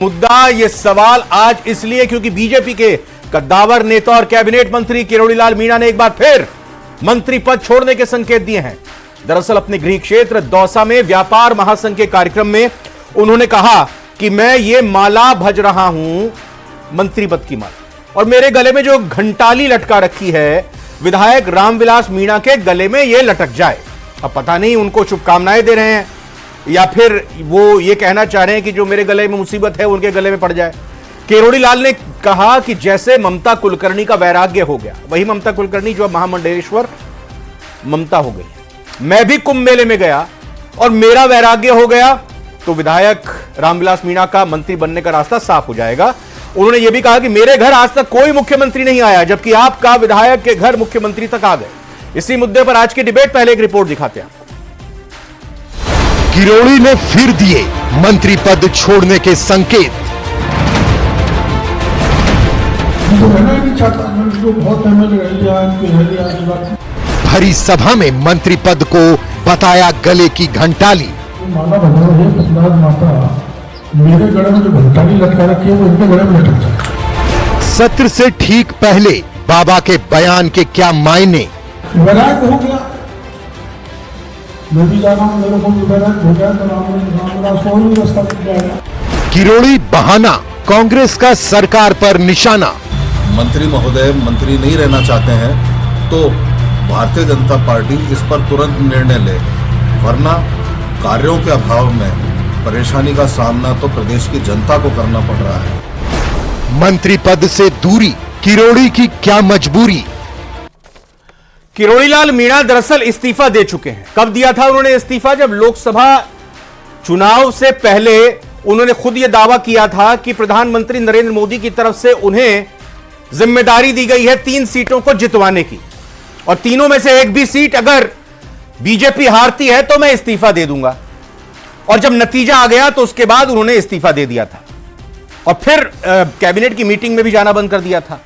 मुद्दा ये सवाल आज इसलिए क्योंकि बीजेपी के कद्दावर नेता और कैबिनेट मंत्री किरोड़ीलाल मीणा ने एक बार फिर मंत्री पद छोड़ने के संकेत दिए हैं। दरअसल अपने गृह क्षेत्र दौसा में व्यापार महासंघ के कार्यक्रम में उन्होंने कहा कि मैं ये माला भज रहा हूं, मंत्री पद की माला, और मेरे गले में जो घंटाली लटका रखी है विधायक रामविलास मीणा के गले में ये लटक जाए। अब पता नहीं उनको शुभकामनाएं दे रहे हैं या फिर वो ये कहना चाह रहे हैं कि जो मेरे गले में मुसीबत है उनके गले में पड़ जाए। किरोड़ीलाल ने कहा कि जैसे ममता कुलकर्णी का वैराग्य हो गया, वही ममता कुलकर्णी जो अब महामंडलेश्वर ममता हो गई। मैं भी कुंभ मेले में गया और मेरा वैराग्य हो गया तो विधायक रामविलास मीणा का मंत्री बनने का रास्ता साफ हो जाएगा। उन्होंने यह भी कहा कि मेरे घर आज तक कोई मुख्यमंत्री नहीं आया, जबकि आपका विधायक के घर मुख्यमंत्री तक आ गए। इसी मुद्दे पर आज की डिबेट, पहले एक रिपोर्ट दिखाते हैं। किरोड़ी ने फिर दिए मंत्री पद छोड़ने के संकेत। भरी सभा में मंत्री पद को बताया गले की घंटाली। माला बजा माता, मेरे गले में जो घंटाली लटका रखी है वो इनके गले में लटक जाए। सत्र से ठीक पहले बाबा के बयान के क्या मायने? वैराग हो गया, मैं भी जा रहा हूं, मेरे को भी वैराग हो गया तो रामविलास को भी रास्ता मिल जाएगा। किरोड़ी बहाना, कांग्रेस का सरकार पर निशाना। मंत्री महोदय मंत्री नहीं रहना चाहते हैं तो भारतीय जनता पार्टी इस पर तुरंत निर्णय ले, वरना कार्यों के अभाव में परेशानी का सामना तो प्रदेश की जनता को करना पड़ रहा है। मंत्री पद से दूरी, किरोड़ी की क्या मजबूरी? किरोड़ीलाल मीणा दरअसल इस्तीफा दे चुके हैं। कब दिया था उन्होंने इस्तीफा? जब लोकसभा चुनाव से पहले उन्होंने खुद यह दावा किया था कि प्रधानमंत्री नरेंद्र मोदी की तरफ से उन्हें जिम्मेदारी दी गई है 3 सीटों को जितवाने की, और तीनों में से एक भी सीट अगर बीजेपी हारती है तो मैं इस्तीफा दे दूंगा। और जब नतीजा आ गया तो उसके बाद उन्होंने इस्तीफा दे दिया था और फिर कैबिनेट की मीटिंग में भी जाना बंद कर दिया था।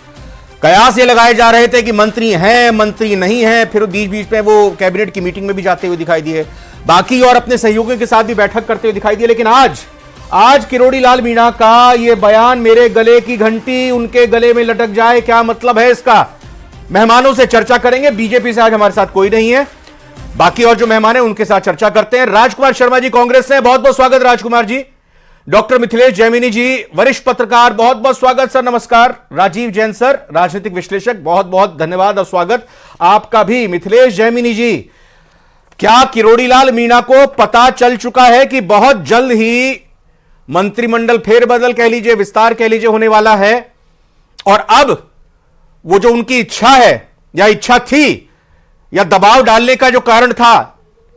कयास ये लगाए जा रहे थे कि मंत्री हैं, मंत्री नहीं हैं, फिर बीच बीच में वो कैबिनेट की मीटिंग में भी जाते हुए दिखाई दिए, बाकी और अपने सहयोगियों के साथ भी बैठक करते हुए दिखाई दिए। लेकिन आज किरोड़ीलाल मीणा का ये बयान, मेरे गले की घंटी उनके गले में लटक जाए, क्या मतलब है इसका? मेहमानों से चर्चा करेंगे। बीजेपी से आज हमारे साथ कोई नहीं है, बाकी और जो मेहमान हैं उनके साथ चर्चा करते हैं। राजकुमार शर्मा जी कांग्रेस से, बहुत बहुत स्वागत राजकुमार जी। डॉक्टर मिथिलेश जैमिनी जी वरिष्ठ पत्रकार, बहुत बहुत स्वागत सर, नमस्कार। राजीव जैन सर राजनीतिक विश्लेषक, बहुत बहुत धन्यवाद और स्वागत आपका भी। मिथिलेश जैमिनी जी, क्या किरोड़ीलाल मीणा को पता चल चुका है कि बहुत जल्द ही मंत्रिमंडल फेरबदल कह लीजिए, विस्तार कह लीजिए, होने वाला है, और अब वो जो उनकी इच्छा है या इच्छा थी या दबाव डालने का जो कारण था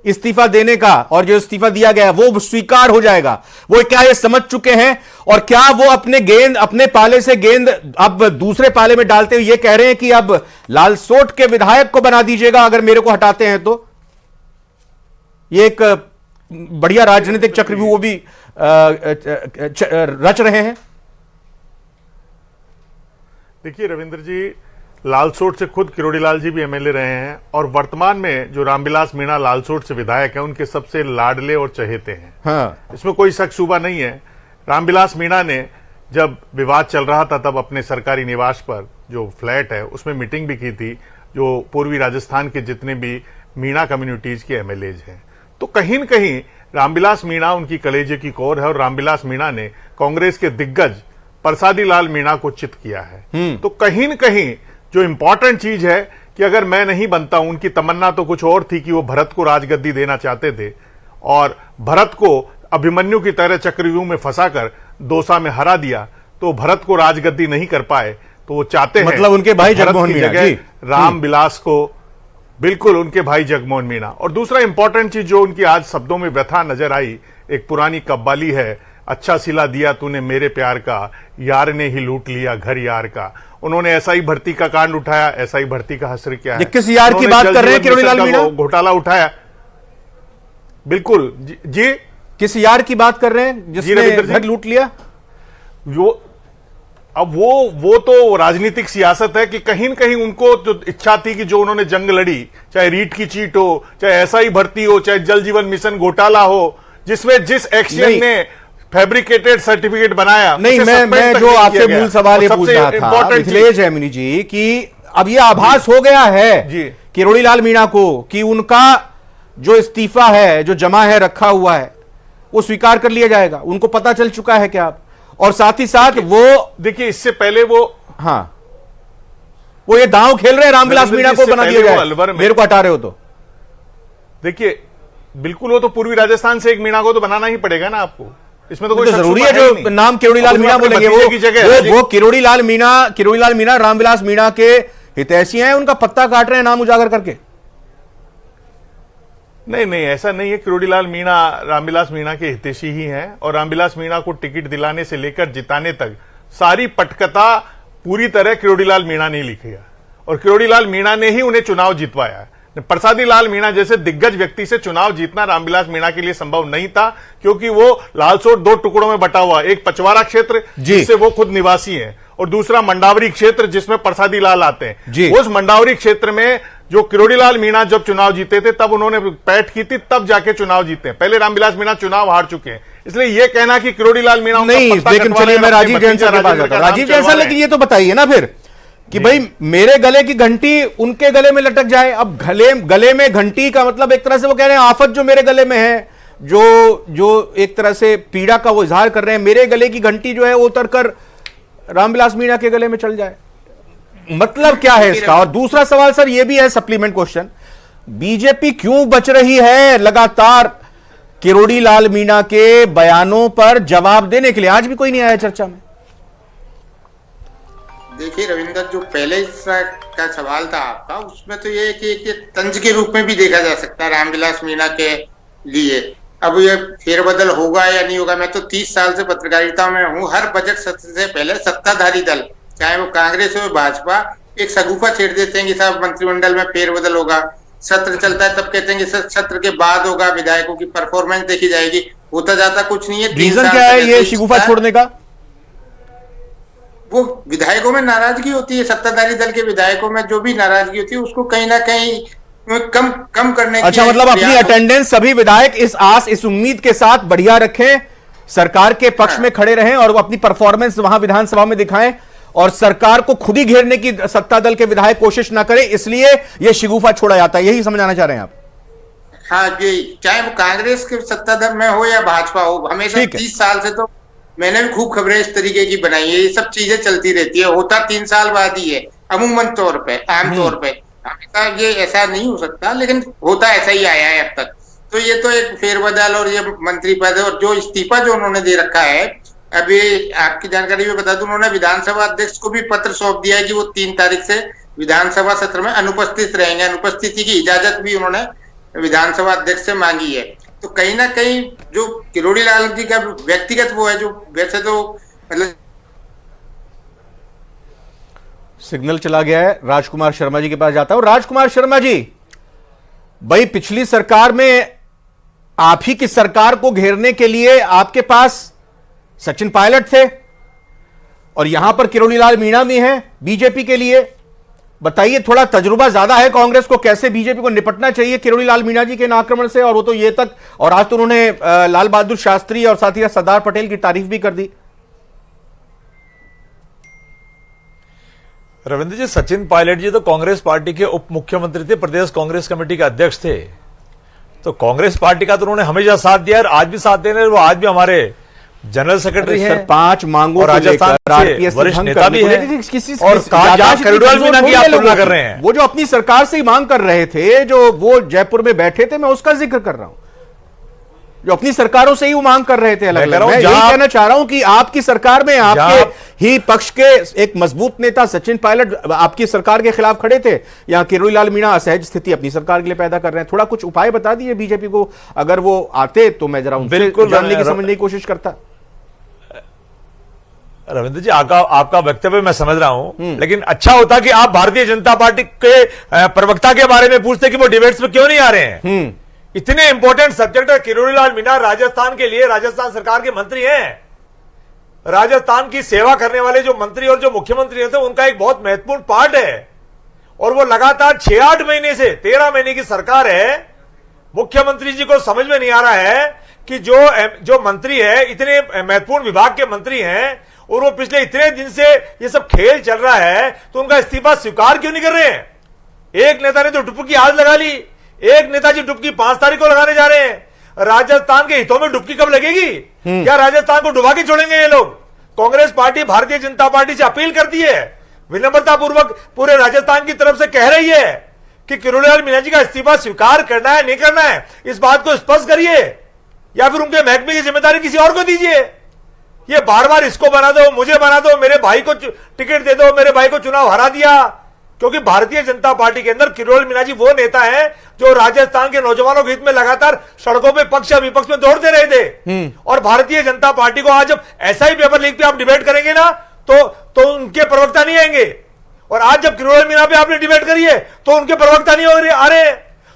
इस्तीफा देने का, और जो इस्तीफा दिया गया वो स्वीकार हो जाएगा? वो क्या ये समझ चुके हैं, और क्या वो अपने पाले से गेंद अब दूसरे पाले में डालते हुए ये कह रहे हैं कि अब लालसोट के विधायक को बना दीजिएगा अगर मेरे को हटाते हैं तो? ये एक बढ़िया राजनीतिक चक्रव्यूह वो भी रच रहे हैं। देखिए रविंद्र जी, लालसोट से खुद किरोड़ीलाल जी भी एमएलए रहे हैं, और वर्तमान में जो रामविलास मीणा लालसोट से विधायक हैं उनके सबसे लाडले और चहेते हैं। हाँ। इसमें कोई शक शुबा नहीं है। रामविलास मीणा ने जब विवाद चल रहा था तब अपने सरकारी निवास पर जो फ्लैट है उसमें मीटिंग भी की थी, जो पूर्वी राजस्थान के जितने भी मीणा कम्युनिटीज के एमएलएज हैं। तो कहीं न कहीं रामविलास मीणा उनकी कलेजे की कोर है, और रामविलास मीणा ने कांग्रेस के दिग्गज प्रसादी लाल मीणा को चित किया है। तो कहीं न कहीं जो इंपॉर्टेंट चीज है कि अगर मैं नहीं बनता हूं, उनकी तमन्ना तो कुछ और थी कि वो भरत को राजगद्दी देना चाहते थे, और भरत को अभिमन्यु की तरह चक्रव्यूह में फंसाकर दौसा में हरा दिया, तो भरत को राजगद्दी नहीं कर पाए, तो वो चाहते हैं मतलब उनके भाई जगमोहन मीणा जगह रामविलास को, बिल्कुल उनके भाई जगमोहन मीणा। और दूसरा इंपॉर्टेंट चीज जो उनकी आज शब्दों में व्यथा नजर आई, एक पुरानी कव्वाली है, अच्छा सिला दिया तूने मेरे प्यार का, यार ने ही लूट लिया घर यार का। उन्होंने ऐसा ही भर्ती का कांड उठाया, ऐसा ही भर्ती का हश्र किया है। किस यार की बात कर रहे हैं किरोड़ीलाल मीणा? घोटाला उठाया, बिल्कुल जी। किस यार की बात कर रहे हैं जिसने घर लूट लिया? अब वो तो राजनीतिक सियासत है कि कहीं न कहीं उनको जो इच्छा थी कि जो उन्होंने जंग लड़ी, चाहे रीट की चीट हो, चाहे ऐसा ही भर्ती हो, चाहे जल जीवन मिशन घोटाला हो, जिसमें जिस एक्शन ने फैब्रिकेटेड सर्टिफिकेट बनाया। नहीं, उसे मैं suspend तक जो नहीं आपसे किया गया। मूल सवाल ये और पूछ सबसे रहा था important चीज- मिथिलेश जैमिनी जी कि अब ये आभास हो गया है जी। किरोड़ी लाल मीणा को कि उनका जो इस्तीफा है, जो जमा है, रखा हुआ है, वो स्वीकार कर लिया जाएगा। उनको पता चल चुका है क्या? और साथ ही साथ वो देखिए, इससे पहले वो हाँ, वो ये दांव खेल रहे हैं रामविलास मीणा को बना दिया जाए, मेरे को हटा रहे हो तो। देखिए, बिल्कुल वो तो पूर्वी राजस्थान से एक मीणा को तो बनाना ही पड़ेगा ना आपको। इसमें तो कोई तो जरूरी शक है शुबा जो नहीं। नाम किरोड़ी लाल अब मीणा अपने बोलेंगे भतीजे की जगह वो किरोड़ी लाल मीणा रामविलास मीणा के हितैषी हैं, उनका पत्ता काट रहे हैं नाम उजागर करके। नहीं, ऐसा नहीं है। किरोड़ी लाल मीणा रामविलास मीणा के हितैषी ही हैं और रामविलास मीणा को टिकट दिलाने से लेकर जिताने तक सारी पटकथा पूरी तरह किरोड़ी लाल मीणा ने लिखी है और किरोड़ी लाल मीणा ने ही उन्हें चुनाव जितवाया है। प्रसादी लाल मीणा जैसे दिग्गज व्यक्ति से चुनाव जीतना रामविलास मीणा के लिए संभव नहीं था, क्योंकि वो लालसोट 2 टुकड़ों में बटा हुआ, एक पचवाड़ा क्षेत्र जिससे वो खुद निवासी हैं और दूसरा मंडावरी क्षेत्र जिसमें प्रसादी लाल आते हैं। उस मंडावरी क्षेत्र में जो किरोड़ी लाल मीणा जब चुनाव जीते थे तब उन्होंने पैठ की थी, तब जाके चुनाव जीते हैं। पहले रामविलास मीणा चुनाव हार चुके हैं, इसलिए यह कहना कि किरोड़ी लाल मीणा नहीं। लेकिन चलिए मैं राजीव जैन सर के पास जाता हूं। राजीव जैन सर, लेकिन ये तो बताइए ना फिर कि भाई मेरे गले की घंटी उनके गले में लटक जाए। अब गले में घंटी का मतलब एक तरह से वो कह रहे हैं आफत जो मेरे गले में है, जो एक तरह से पीड़ा का वो इजहार कर रहे हैं, मेरे गले की घंटी जो है वो उतर कर रामविलास मीणा के गले में चल जाए। मतलब क्या है इसका? और दूसरा सवाल सर ये भी है, सप्लीमेंट क्वेश्चन, बीजेपी क्यों बच रही है लगातार किरोड़ी लाल मीणा के बयानों पर जवाब देने के लिए? आज भी कोई नहीं आया चर्चा में। देखिए रविंदर, जो पहले का सवाल था आपका, उसमें तो ये है कि एक तंज के रूप में भी देखा जा सकता है रामविलास मीणा के लिए। अब ये फेरबदल होगा या नहीं होगा, मैं तो 30 साल से पत्रकारिता में हूँ। हर बजट सत्र से पहले सत्ताधारी दल, चाहे वो कांग्रेस हो भाजपा, एक शगुफा छेड़ देते हैं कि साहब मंत्रिमंडल में फेरबदल होगा। सत्र चलता है तब कहते हैं कि सत्र के बाद होगा, विधायकों की परफॉर्मेंस देखी जाएगी। होता जाता कुछ नहीं है। रीजन क्या है ये शगुफा छोड़ने का? वो विधायकों में नाराजगी होती है, सत्ताधारी दल के विधायकों में जो भी नाराजगी होती है उसको कहीं ना कहीं कम करने अच्छा, मतलब अपनी अटेंडेंस सभी विधायक इस उम्मीद के साथ बढ़िया रखें, सरकार के पक्ष में खड़े रहें और वो अपनी परफॉर्मेंस वहां विधानसभा में दिखाएं और सरकार को खुद ही घेरने की सत्ता दल के विधायक कोशिश ना करें, इसलिए यह शिगुफा छोड़ा जाता है। यही समझाना चाह रहे हैं आप? हाँ जी, चाहे वो कांग्रेस के सत्ताधार में हो या भाजपा हो, हमेशा 30 साल से तो मैंने भी खूब खबरें इस तरीके की बनाई है। ये सब चीजें चलती रहती है। होता 3 साल बाद ही है अमूमन तौर पे, आमतौर पे। हमेशा ये ऐसा नहीं हो सकता, लेकिन होता ऐसा ही आया है अब तक। तो ये तो एक फेरबदल और ये मंत्री पद और जो इस्तीफा जो उन्होंने दे रखा है, अभी आपकी जानकारी में बता दूं, उन्होंने विधानसभा अध्यक्ष को भी पत्र सौंप दिया है कि वो 3 तारीख से विधानसभा सत्र में अनुपस्थित रहेंगे। अनुपस्थिति की इजाजत भी उन्होंने विधानसभा अध्यक्ष से मांगी है। तो कहीं ना कहीं जो किरोड़ी लाल जी का व्यक्तिगत वो है, जो वैसे तो मतलब सिग्नल चला गया है। राजकुमार शर्मा जी के पास जाता हूं। राजकुमार शर्मा जी, भाई पिछली सरकार में आप ही की सरकार को घेरने के लिए आपके पास सचिन पायलट थे और यहां पर किरोड़ी लाल मीणा भी हैं बीजेपी के लिए। बताइए, थोड़ा तजुर्बा ज्यादा है कांग्रेस को, कैसे बीजेपी को निपटना चाहिए किरोड़ी लाल मीणा जी के इन आक्रमण से? और वो तो ये तक, और आज तो उन्होंने लाल बहादुर शास्त्री और साथ ही सरदार पटेल की तारीफ भी कर दी। रविंद्र जी, सचिन पायलट जी तो कांग्रेस पार्टी के उप मुख्यमंत्री थे, प्रदेश कांग्रेस कमेटी के अध्यक्ष थे, तो कांग्रेस पार्टी का तो उन्होंने हमेशा साथ दिया और आज भी साथ दे रहे हैं। वो आज भी हमारे जनरल सेक्रेटरी हैं, 5 मांगों और राजस्थान से वरिष्ठ नेता भी हैं, और किरोड़ी लाल मीणा की आप तुलना कर रहे हैं। वो जो अपनी सरकार से ही मांग कर रहे थे, जो वो जयपुर में बैठे थे, मैं उसका जिक्र कर रहा हूं, जो अपनी सरकारों से ही वो मांग कर रहे थे। अलग अलग मैं यही कहना चाह रहा हूं कि आपकी सरकार में आपके ही पक्ष के एक मजबूत नेता सचिन पायलट आपकी सरकार के खिलाफ खड़े थे, यहां किरोड़ी लाल मीणा असहज स्थिति अपनी सरकार के लिए पैदा कर रहे हैं। थोड़ा कुछ उपाय बता दिए बीजेपी को, अगर वो आते तो मैं जरा उनसे जानने की समझने की कोशिश करता। रविंद्र जी, आपका वक्तव्य मैं समझ रहा हूं, लेकिन अच्छा होता कि आप भारतीय जनता पार्टी के प्रवक्ता के बारे में पूछते कि वो डिबेट्स में क्यों नहीं आ रहे हैं। इतने इंपॉर्टेंट सब्जेक्ट है। किरोड़ी लाल मीणा राजस्थान के लिए, राजस्थान सरकार के मंत्री हैं। राजस्थान की सेवा करने वाले जो मंत्री और जो मुख्यमंत्री होते हैं, उनका एक बहुत महत्वपूर्ण पार्ट है। और वो लगातार 6-8 महीने से, 13 महीने की सरकार है, मुख्यमंत्री जी को समझ में नहीं आ रहा है कि जो मंत्री है, इतने महत्वपूर्ण विभाग के मंत्री हैं, और वो पिछले इतने दिन से ये सब खेल चल रहा है, तो उनका इस्तीफा स्वीकार क्यों नहीं कर रहे हैं? एक नेता ने तो डुबकी आज लगा ली, एक नेताजी डुबकी 5 तारीख को लगाने जा रहे हैं। राजस्थान के हितों में डुबकी कब लगेगी? क्या राजस्थान को डुबा के छोड़ेंगे ये लोग? कांग्रेस पार्टी भारतीय जनता पार्टी से अपील करती है, विनम्रता पूर्वक पूरे राजस्थान की तरफ से कह रही है कि किरोड़ीलाल मीणा जी का इस्तीफा स्वीकार करना है, नहीं करना है, इस बात को स्पष्ट करिए, या फिर उनके महकमे की जिम्मेदारी किसी और को दीजिए। ये बार बार इसको बना दो, मुझे बना दो, मेरे भाई को टिकट दे दो, मेरे भाई को चुनाव हरा दिया, क्योंकि भारतीय जनता पार्टी के अंदर किरोड़ीलाल मीणा जी वो नेता है जो राजस्थान के नौजवानों के हित में लगातार सड़कों पे पक्ष या विपक्ष में दौड़ते रहे थे। और भारतीय जनता पार्टी को आज जब ऐसा ही पेपर लीक पे आप डिबेट करेंगे ना, तो उनके प्रवक्ता नहीं आएंगे। और आज जब किरोड़ीलाल मीणा पे आपने डिबेट करी है तो उनके प्रवक्ता नहीं आ रहे।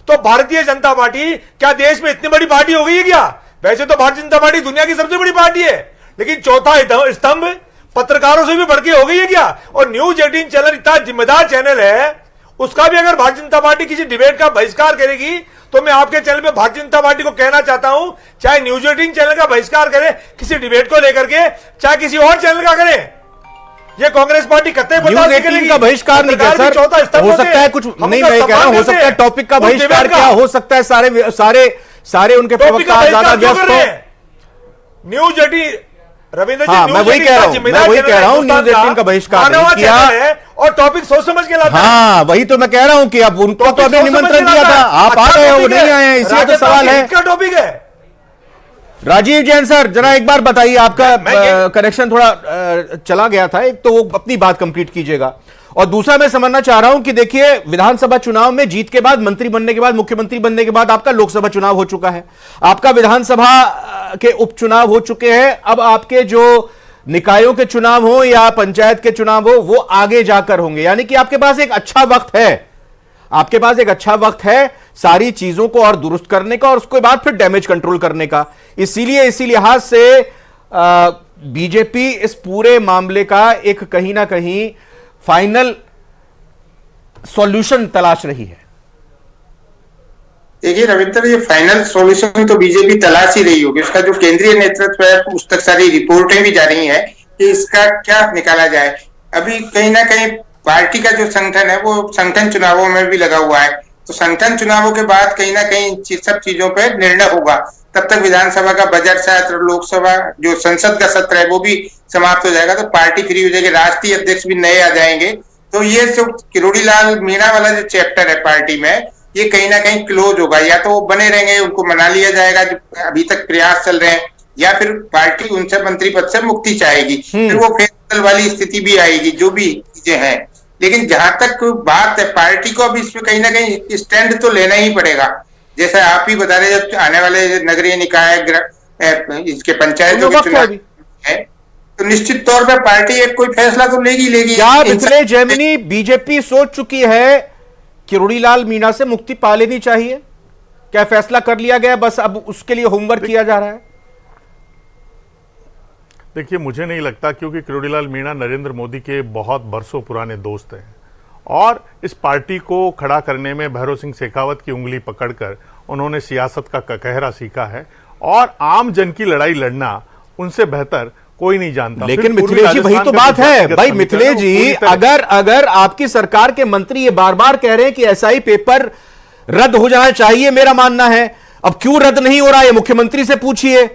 तो भारतीय जनता पार्टी क्या देश में इतनी बड़ी पार्टी हो गई है क्या? वैसे तो भारतीय जनता पार्टी दुनिया की सबसे बड़ी पार्टी है, लेकिन चौथा स्तंभ पत्रकारों से भी बढ़ के हो गई है क्या? और न्यूज 18 चैनल इतना जिम्मेदार चैनल है, उसका भी अगर भारतीय जनता पार्टी किसी डिबेट का बहिष्कार करेगी तो मैं आपके चैनल पे भारतीय जनता पार्टी को कहना चाहता हूं, चाहे न्यूज 18 चैनल का बहिष्कार करे किसी डिबेट को लेकर के, चाहे किसी और चैनल का करे, ये कांग्रेस पार्टी कतई न्यूज 18 का बहिष्कार नहीं किया सर, हो सकता है कुछ नहीं, मैं कह रहा हूं हो सकता है टॉपिक का बहिष्कार क्या हो सकता है, सारे उनके प्रवक्ता ज्यादा व्यस्त हो। न्यूज 18 रविंद्र जी, हाँ, मैं वही कह रहा हूं न्यूज 18 का बहिष्कार नहीं किया और टॉपिक सोच समझ के लाता है। हाँ, वही तो मैं कह रहा हूं कि अब उनको तो अभी निमंत्रण दिया था, आप आ गए हो, वो नहीं आए, इसलिए तो सवाल है। क्या टॉपिक है? राजीव जैन सर, जरा एक बार बताइए, आपका कनेक्शन थोड़ा चला गया था, एक तो वो अपनी बात कंप्लीट कीजिएगा, और दूसरा मैं समझना चाह रहा हूं कि देखिए विधानसभा चुनाव में जीत के बाद, मंत्री बनने के बाद, मुख्यमंत्री बनने के बाद आपका लोकसभा चुनाव हो चुका है, आपका विधानसभा के उपचुनाव हो चुके हैं, अब आपके जो निकायों के चुनाव हो या पंचायत के चुनाव हो वो आगे जाकर होंगे, यानी कि आपके पास एक अच्छा वक्त है, आपके पास एक अच्छा वक्त है सारी चीजों को और दुरुस्त करने का और उसके बाद फिर डैमेज कंट्रोल करने का। इसीलिए इसी लिहाज से बीजेपी इस पूरे मामले का एक कहीं ना कहीं फाइनल सॉल्यूशन तलाश रही है। देखिए रविंद्र, ये फाइनल सॉल्यूशन तो बीजेपी तलाश ही रही होगी, उसका जो केंद्रीय नेतृत्व है उस तक सारी रिपोर्टें भी जा रही हैं कि इसका क्या निकाला जाए। अभी कहीं ना कहीं पार्टी का जो संगठन है वो संगठन चुनावों में भी लगा हुआ है, तो संगठन चुनावों के बाद कहीं ना कहीं सब चीजों पर निर्णय होगा। तब तक विधानसभा का बजट सत्र, लोकसभा जो संसद का सत्र है वो भी समाप्त हो जाएगा, तो पार्टी फ्री हो जाएगी, राष्ट्रीय अध्यक्ष भी नए आ जाएंगे। तो ये जो किरोड़ीलाल मीणा वाला जो चैप्टर है पार्टी में, ये कहीं ना कहीं क्लोज होगा, या तो वो बने रहेंगे, उनको मना लिया जाएगा जो अभी तक प्रयास चल रहे हैं, या फिर पार्टी उनसे मंत्री पद से मुक्ति चाहेगी, फिर वो फेडरल वाली स्थिति भी आएगी, जो भी चीजें हैं। लेकिन जहां तक बात है पार्टी को अब इसमें कहीं ना कहीं स्टैंड तो लेना ही पड़ेगा, जैसा आप ही बता रहे, जब आने वाले नगरीय निकाय इसके पंचायतों के चुनाव है तो निश्चित तौर पर पार्टी एक कोई फैसला तो लेगी। क्या मिथिलेश जैमिनी बीजेपी सोच चुकी है किरोड़ीलाल मीणा से मुक्ति पा लेनी चाहिए? क्या फैसला कर लिया गया, बस अब उसके लिए होमवर्क किया जा रहा है? देखिए, मुझे नहीं लगता, क्योंकि किरोड़ीलाल मीणा नरेंद्र मोदी के बहुत बरसों पुराने दोस्त हैं और इस पार्टी को खड़ा करने में भैरव सिंह शेखावत की उंगली पकड़कर उन्होंने सियासत का कहरा सीखा है और आम जन की लड़ाई लड़ना उनसे बेहतर कोई नहीं जानता। लेकिन मिथिलेश जी वही तो बात है भाई, मिथिलेश जी अगर आपकी सरकार के मंत्री ये बार बार कह रहे हैं कि एसआई पेपर रद्द हो जाना चाहिए, मेरा मानना है, अब क्यों रद्द नहीं हो रहा है मुख्यमंत्री से पूछिए,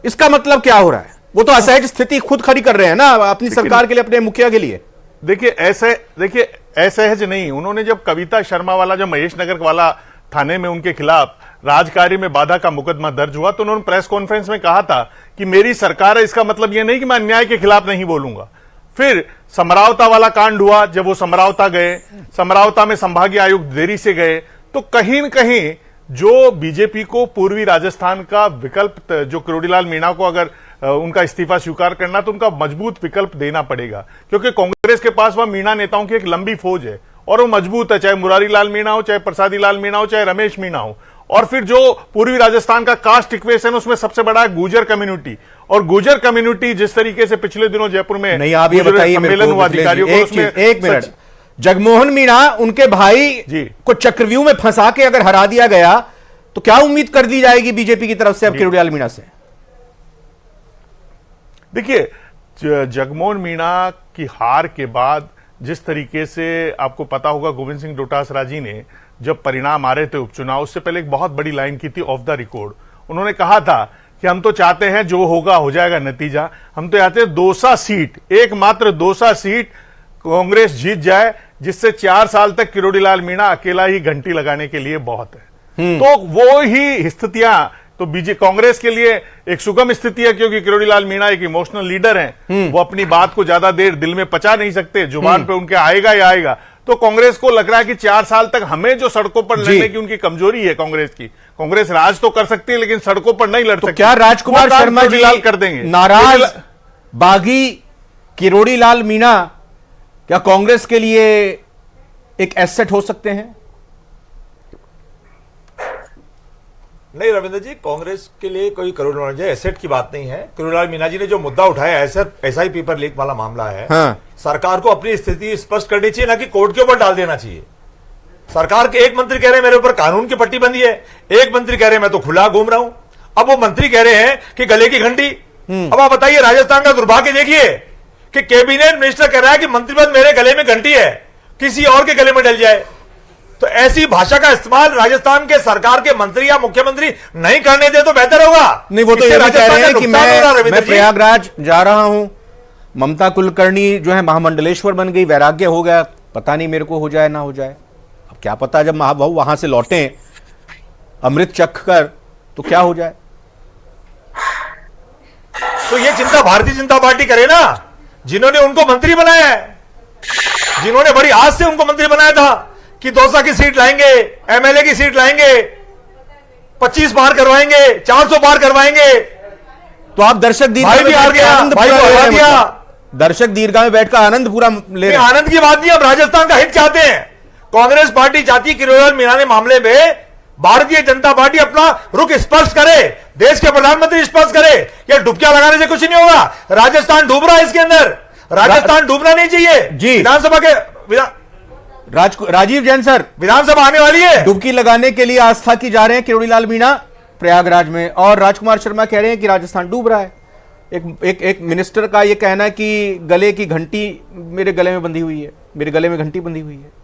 इसका मतलब क्या हो रहा है? वो तो असहज स्थिति खुद खड़ी कर रहे हैं ना अपनी सरकार के लिए, अपने मुखिया के लिए। देखिए असहज नहीं, उन्होंने जब कविता शर्मा वाला, जब महेश नगर वाला थाने में उनके खिलाफ राजकार्य में बाधा का मुकदमा दर्ज हुआ तो उन्होंने प्रेस कॉन्फ्रेंस में कहा था कि मेरी सरकार है, इसका मतलब यह नहीं कि मैं अन्याय के खिलाफ नहीं बोलूंगा। फिर समरावता वाला कांड हुआ, जब वो समरावता गए, समरावता में संभागीय आयुक्त देरी से गए, तो कहीं न कहीं जो बीजेपी को पूर्वी राजस्थान का विकल्प, जो किरोड़ीलाल मीणा को अगर उनका इस्तीफा स्वीकार करना तो उनका मजबूत विकल्प देना पड़ेगा, क्योंकि कांग्रेस के पास वह मीणा नेताओं की एक लंबी फौज है और वो मजबूत है, चाहे मुरारी लाल मीणा हो, चाहे प्रसादी लाल मीणा हो, चाहे रमेश मीणा हो। और फिर जो पूर्वी राजस्थान का कास्ट इक्वेशन उसमें सबसे बड़ा है गुर्जर कम्युनिटी, और गुर्जर कम्युनिटी जिस तरीके से पिछले दिनों जयपुर में नहीं, आप ये बताइए सम्मेलन हुआ अधिकारियों को, एक मिनट, जगमोहन मीणा उनके भाई को चक्रव्यूह में फंसा के अगर हरा दिया गया तो क्या उम्मीद कर दी जाएगी बीजेपी की तरफ से अब किरोड़ीलाल मीणा से? देखिए, जगमोहन मीणा की हार के बाद जिस तरीके से आपको पता होगा, गोविंद सिंह डोटासरा जी ने जब परिणाम आ रहे थे उपचुनाव, उससे पहले एक बहुत बड़ी लाइन की थी ऑफ द रिकॉर्ड। उन्होंने कहा था कि हम तो चाहते हैं जो होगा हो जाएगा नतीजा, हम तो चाहते हैं दौसा सीट, एकमात्र दौसा सीट कांग्रेस जीत जाए, जिससे 4 साल तक किरोड़ीलाल मीणा अकेला ही घंटी लगाने के लिए बहुत है। तो वो ही स्थितियां तो कांग्रेस के लिए एक सुगम स्थिति है, क्योंकि किरोड़ीलाल मीणा एक इमोशनल लीडर हैं। वो अपनी बात को ज्यादा देर दिल में पचा नहीं सकते, जुबान पे उनके आएगा ही आएगा। तो कांग्रेस को लग रहा है कि 4 साल तक हमें जो सड़कों पर लड़ने की उनकी कमजोरी है कांग्रेस की, कांग्रेस राज तो कर सकती है लेकिन सड़कों पर नहीं लड़ सकती। क्या राजकुमार शर्मा जी कर देंगे? नाराज बागी किरोड़ीलाल मीणा क्या कांग्रेस के लिए एक एसेट हो सकते हैं? नहीं रविंद्र जी, कांग्रेस के लिए कोई किरोड़ीलाल मीणा एसेट की बात नहीं है। किरोड़ीलाल मीणा जी ने जो मुद्दा उठाया एसआई पेपर लीक वाला मामला है, हाँ। सरकार को अपनी स्थिति स्पष्ट करनी चाहिए, ना कि कोर्ट के ऊपर डाल देना चाहिए। सरकार के एक मंत्री कह रहे हैं मेरे ऊपर कानून की पट्टी बंदी है, एक मंत्री कह रहे हैं मैं तो खुला घूम रहा हूं। अब वो मंत्री कह रहे हैं कि गले की घंटी। अब आप बताइए, राजस्थान का दुर्भाग्य देखिए कि कैबिनेट मिनिस्टर कह रहा है कि मंत्री पद मेरे गले में घंटी है, किसी और के गले में डल जाए। तो ऐसी भाषा का इस्तेमाल राजस्थान के सरकार के मंत्री या मुख्यमंत्री नहीं करने दे तो बेहतर होगा। नहीं, वो तो ये भी कह रहे हैं कि मैं प्रयागराज जा रहा हूं, ममता कुलकर्णी जो है महामंडलेश्वर बन गई, वैराग्य हो गया, पता नहीं मेरे को हो जाए ना हो जाए। अब क्या पता जब महाबाहु वहां से लौटे अमृत चख कर तो क्या हो जाए। तो ये चिंता भारतीय जनता पार्टी करे ना, जिन्होंने उनको मंत्री बनाया है, जिन्होंने बड़ी आस से उनको मंत्री बनाया था कि दौसा की सीट लाएंगे, एमएलए की सीट लाएंगे, 25 पार करवाएंगे, 400 पार करवाएंगे। तो आप दर्शक दीर्घा में हार गया, भाई को हरा दिया। दर्शक दीर्घा में बैठकर आनंद पूरा ले रहे हैं। आनंद की बात नहीं, हम राजस्थान का हित चाहते हैं। कांग्रेस पार्टी चाहती है किरोड़ीलाल मीणा ने मामले में भारतीय जनता पार्टी अपना रुख स्पष्ट करे, देश के प्रधानमंत्री स्पष्ट करे। ये डुबकियां लगाने से कुछ नहीं होगा। राजस्थान डूब रहा है इसके अंदर, राजस्थान डूबना नहीं चाहिए। जी, विधानसभा के राजीव जैन सर, विधानसभा आने वाली है, डुबकी लगाने के लिए आस्था की जा रहे हैं किरोड़ीलाल मीणा प्रयागराज में, और राजकुमार शर्मा कह रहे हैं कि राजस्थान डूब रहा है। एक मिनिस्टर का यह कहना है कि गले की घंटी मेरे गले में बंधी हुई है, मेरे गले में घंटी बंधी हुई है।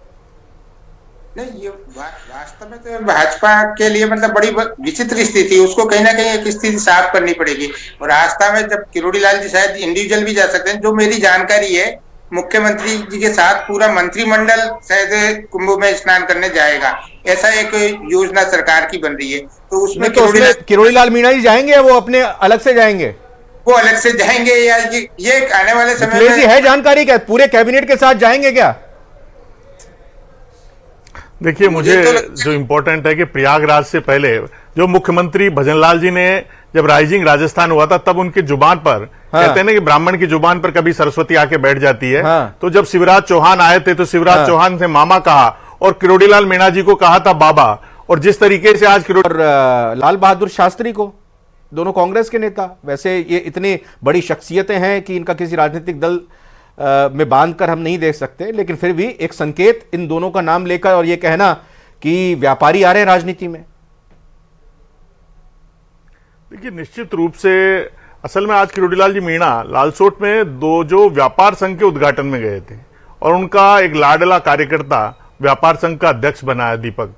नहीं, ये वास्तव में तो भाजपा के लिए मतलब बड़ी विचित्र स्थिति, उसको कहीं ना कहीं एक स्थिति साफ करनी पड़ेगी। और आस्था में जब किरोड़ीलाल जी शायद इंडिविजुअल भी जा सकते हैं, जो मेरी जानकारी है मुख्यमंत्री जी के साथ पूरा मंत्रिमंडल शायद कुंभ में स्नान करने जाएगा, ऐसा एक योजना सरकार की बन रही है। तो उसमें किरोड़ीलाल मीणा जी जाएंगे, वो अपने अलग से जाएंगे? वो अलग से जाएंगे या ये आने वाले समय में है जानकारी क्या पूरे कैबिनेट के साथ जाएंगे क्या? देखिए, मुझे जो इंपॉर्टेंट है कि प्रयागराज से पहले जो मुख्यमंत्री भजनलाल जी ने जब राइजिंग राजस्थान हुआ था, तब उनकी जुबान पर कहते हैं ना कि ब्राह्मण की जुबान पर कभी सरस्वती आके बैठ जाती है। तो जब शिवराज चौहान आए थे तो शिवराज चौहान से मामा कहा और किरोड़ीलाल मीणा जी को कहा था बाबा। और जिस तरीके से आज लाल बहादुर शास्त्री को, दोनों कांग्रेस के नेता, वैसे ये इतनी बड़ी शख्सियतें हैं कि इनका किसी राजनीतिक दल में बांधकर हम नहीं देख सकते, लेकिन फिर भी एक संकेत इन दोनों का नाम लेकर और ये कहना कि व्यापारी आ रहे हैं राजनीति में। देखिए, निश्चित रूप से असल में आज किरोड़ीलाल जी मीणा लालसोट में जो व्यापार संघ के उद्घाटन में गए थे और उनका एक लाडला कार्यकर्ता व्यापार संघ का अध्यक्ष बनाया दीपक,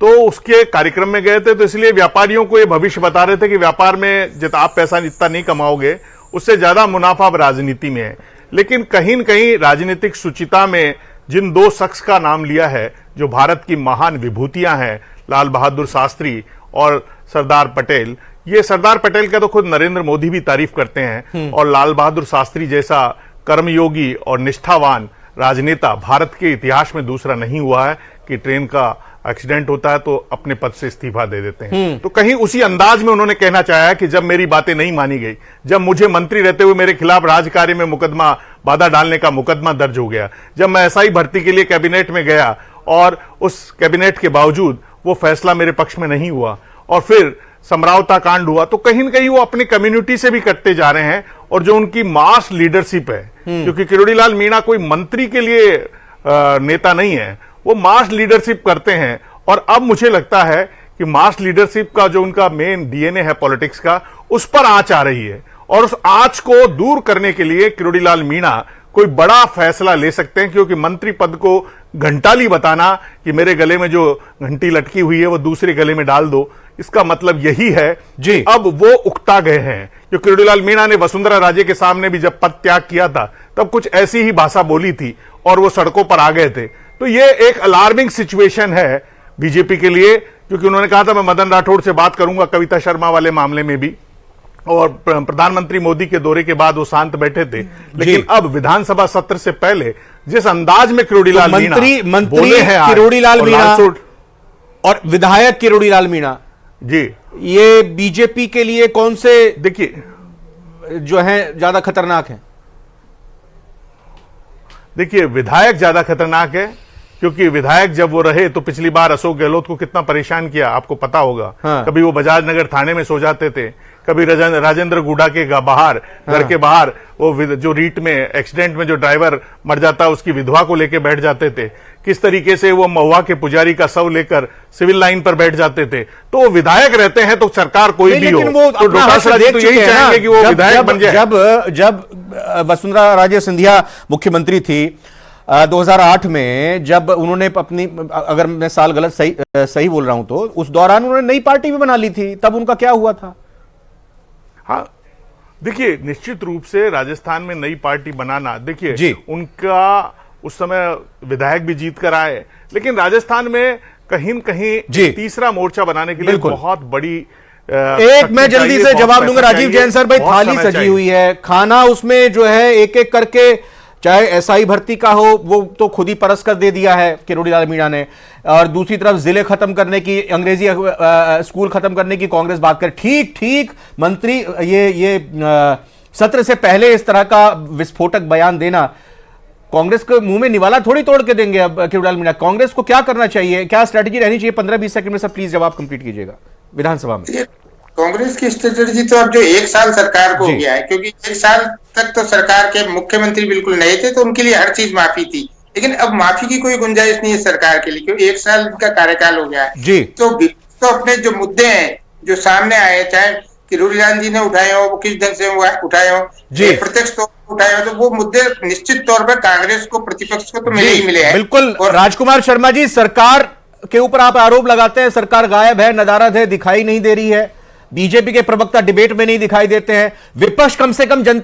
तो उसके कार्यक्रम में गए थे। तो इसलिए व्यापारियों को ये भविष्य बता रहे थे कि व्यापार में जितना आप पैसा इतना नहीं कमाओगे, उससे ज्यादा मुनाफा अब राजनीति में है। लेकिन कहीं न कहीं राजनीतिक सूचिता में जिन दो शख्स का नाम लिया है जो भारत की महान विभूतियां हैं, लाल बहादुर शास्त्री और सरदार पटेल, ये सरदार पटेल का तो खुद नरेंद्र मोदी भी तारीफ करते हैं। और लाल बहादुर शास्त्री जैसा कर्मयोगी और निष्ठावान राजनेता भारत के इतिहास में दूसरा नहीं हुआ है कि ट्रेन का एक्सीडेंट होता है तो अपने पद से इस्तीफा दे देते हैं। तो कहीं उसी अंदाज में उन्होंने कहना चाहा है कि जब मेरी बातें नहीं मानी गई, जब मुझे मंत्री रहते हुए मेरे खिलाफ राजकार्य में मुकदमा, बाधा डालने का मुकदमा दर्ज हो गया, जब मैं एसआई भर्ती के लिए कैबिनेट में गया और उस कैबिनेट के बावजूद वो फैसला मेरे पक्ष में नहीं हुआ और फिर समरावता कांड हुआ, तो कहीं न कहीं वो अपनी कम्युनिटी से भी कटते जा रहे हैं। और जो उनकी मास लीडरशिप है, क्योंकि किरोड़ीलाल मीणा कोई मंत्री के लिए नेता नहीं है, वो मास लीडरशिप करते हैं। और अब मुझे लगता है कि मास लीडरशिप का जो उनका मेन डीएनए है पॉलिटिक्स का, उस पर आंच आ रही है और उस आंच को दूर करने के लिए किरोड़ीलाल मीणा कोई बड़ा फैसला ले सकते हैं, क्योंकि मंत्री पद को घंटाली बताना कि मेरे गले में जो घंटी लटकी हुई है वो दूसरे गले में डाल दो, इसका मतलब यही है जी। अब वो उकता गए हैं। जो किरोड़ीलाल मीणा ने वसुंधरा राजे के सामने भी जब पद त्याग किया था तब कुछ ऐसी ही भाषा बोली थी और वो सड़कों पर आ गए थे। तो ये एक अलार्मिंग सिचुएशन है बीजेपी के लिए, क्योंकि उन्होंने कहा था मैं मदन राठौड़ से बात करूंगा कविता शर्मा वाले मामले में भी, और प्रधानमंत्री मोदी के दौरे के बाद वो शांत बैठे थे, लेकिन अब विधानसभा सत्र से पहले जिस अंदाज में किरोड़ीलाल मीणा बोले हैं, किरोड़ीलाल मीणा और विधायक किरोड़ीलाल मीणा जी, ये बीजेपी के लिए कौन से देखिए जो है ज्यादा खतरनाक है? देखिए, विधायक ज्यादा खतरनाक है, क्योंकि विधायक जब वो रहे तो पिछली बार अशोक गहलोत को कितना परेशान किया आपको पता होगा। हाँ। कभी वो बजाज नगर थाने में सो जाते थे, कभी राजेंद्र गुडा के बाहर घर के बाहर वो जो रीट में एक्सीडेंट में जो ड्राइवर मर जाता उसकी विधवा को लेकर बैठ जाते थे, किस तरीके से वो महुआ के पुजारी का शव लेकर सिविल लाइन पर बैठ जाते थे। तो वो विधायक रहते हैं तो सरकार कोई भी हो तो डोटासरा जी तो यही चाहेंगे कि वो विधायक बन जाए। जब वसुंधरा राजे सिंधिया मुख्यमंत्री थी 2008 में, जब उन्होंने अपनी, अगर मैं साल गलत सही बोल रहा हूं तो उस दौरान उन्होंने नई पार्टी भी बना ली थी, तब उनका क्या हुआ था? हाँ, देखिए, निश्चित रूप से राजस्थान में नई पार्टी बनाना, देखिए उनका उस समय विधायक भी जीत कर आए, लेकिन राजस्थान में कहीं न कहीं तीसरा मोर्चा बनाने के लिए बहुत बड़ी एक मैं जल्दी से जवाब दूंगा राजीव जैन सर। भाई, थाली सजी हुई है, खाना उसमें जो है एक एक करके, चाहे एसआई भर्ती का हो वो तो खुद ही परस कर दे दिया है किरोड़ीलाल मीणा ने, और दूसरी तरफ जिले खत्म करने की, अंग्रेजी स्कूल खत्म करने की कांग्रेस बात कर। ठीक मंत्री ये सत्र से पहले इस तरह का विस्फोटक बयान देना, कांग्रेस के मुंह में निवाला थोड़ी तोड़ के देंगे अब किरोड़ीलाल मीणा। कांग्रेस को क्या करना चाहिए, क्या स्ट्रेटेजी रहनी चाहिए? 15-20 सेकंड में सब प्लीज जवाब कंप्लीट कीजिएगा विधानसभा में। कांग्रेस की स्ट्रेटेजी तो अब जो एक साल सरकार को हो गया है, क्योंकि एक साल तक तो सरकार के मुख्यमंत्री बिल्कुल नए थे तो उनके लिए हर चीज माफी थी, लेकिन अब माफी की कोई गुंजाइश नहीं है सरकार के लिए, क्योंकि एक साल का कार्यकाल हो गया है जी। तो अपने जो मुद्दे हैं जो सामने आए, चाहे किरोड़ीलाल जी ने उठाए हो, वो किस ढंग से उठाए हो, प्रत्यक्ष तौर पर उठाए हो, तो वो मुद्दे निश्चित तौर पर कांग्रेस को, प्रतिपक्ष को तो मिले ही मिले हैं। बिल्कुल। और राजकुमार शर्मा जी, सरकार के ऊपर आप आरोप लगाते हैं सरकार गायब है, नदारद है, दिखाई नहीं दे रही है, बीजेपी के प्रवक्ता डिबेट में नहीं दिखाई देते हैं, विपक्ष कम से कम जनता